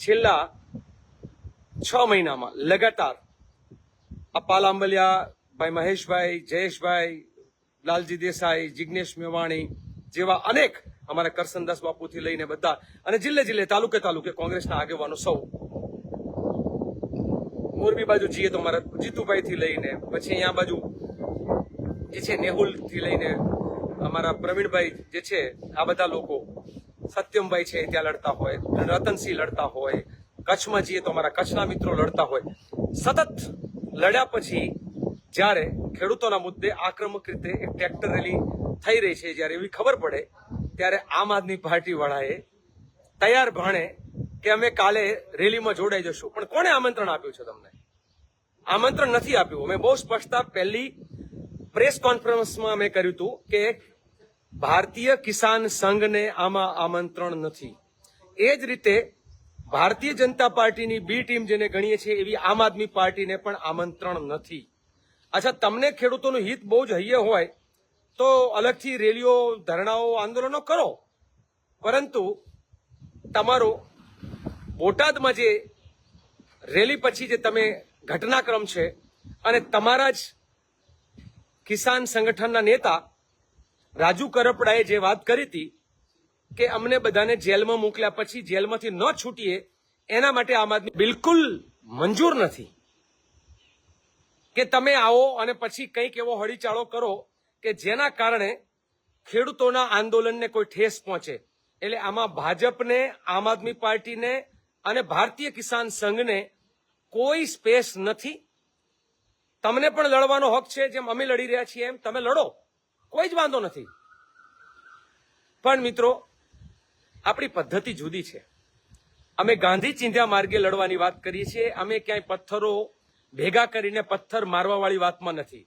છેલ્લા 6 મહિનામાં લગાતાર આ પાલ આંબલિયા, ભાઈ મહેશભાઈ, જયેશભાઈ, લાલજી દેસાઈ, જિગ્નેશ મેવાણી જેવા અનેક અમારા કરસનદાસ બાપુથી લઈને બધા અને જિલ્લે જિલ્લે તાલુકે તાલુકે કોંગ્રેસના આગેવાનો સૌ, મોરબી બાજુ જઈએ તો અમારા જીતુભાઈ થી લઈને પછી અહીંયા બાજુ જે છે નેહુલ થી લઈને અમારા પ્રવીણભાઈ જે છે, આ બધા લોકો, સત્યમભાઈ છે ત્યાં લડતા હોય, રતનસિંહ લડતા હોય, કચ્છમાં જઈએ તો અમારા કચ્છના મિત્રો લડતા હોય. સતત લડ્યા પછી જ્યારે ખેડૂતોના મુદ્દે આક્રમક રીતે એક ટ્રેક્ટર રેલી થઈ રહી છે, જ્યારે એવી ખબર પડે ત્યારે આમ આદમી પાર્ટી વાળાએ તૈયાર ભાણે કે અમે કાલે રેલીમાં જોડાઈ જશું. પણ કોણે આમંત્રણ આપ્યું છે તમને? આમંત્રણ નથી આપ્યું. અમે બહુ સ્પષ્ટતા પહેલી પ્રેસ કોન્ફરન્સમાં મેં કર્યું હતું કે ભારતીય કિસાન સંઘને આમાં આમંત્રણ નથી. એ જ રીતે ભારતીય જનતા પાર્ટીની બી ટીમ જેને ગણીએ છીએ એવી આમ આદમી પાર્ટીને પણ આમંત્રણ નથી. અચ્છા, તમને ખેડૂતોનું હિત બહુ જ હૈયે હોય તો અલગથી રેલીઓ, ધરણાઓ, આંદોલનો કરો, પરંતુ તમારો બોટાદમાં જે રેલી પછી જે તમે ઘટનાક્રમ છે અને તમારા જ કિસાન સંગઠનના નેતા રાજુ કરપડાએ જે વાત કરી હતી કે અમને બધાને જેલમાં મોકલ્યા પછી જેલમાંથી ન છૂટીએ એના માટે આમ આદમી બિલકુલ મંજૂર નથી કે તમે આવો અને પછી કંઈક એવો હળીચાળો કરો કે જેના કારણે ખેડૂતોના આંદોલનને કોઈ ઠેસ પહોંચે. એટલે આમાં ભાજપને, આમ આદમી પાર્ટીને અને ભારતીય કિસાન સંઘને કોઈ સ્પેસ નથી. તમને પણ લડવાનો હક છે, જેમ અમે લડી રહ્યા છીએ એમ તમે લડો, કોઈ જ વાંધો નથી. પણ મિત્રો, આપણી પદ્ધતિ જુદી છે. અમે ગાંધી ચિંધ્યા માર્ગે લડવાની વાત કરીએ છીએ. અમે ક્યાંય પથ્થરો ભેગા કરીને પથ્થર મારવા વાળી વાતમાં નથી.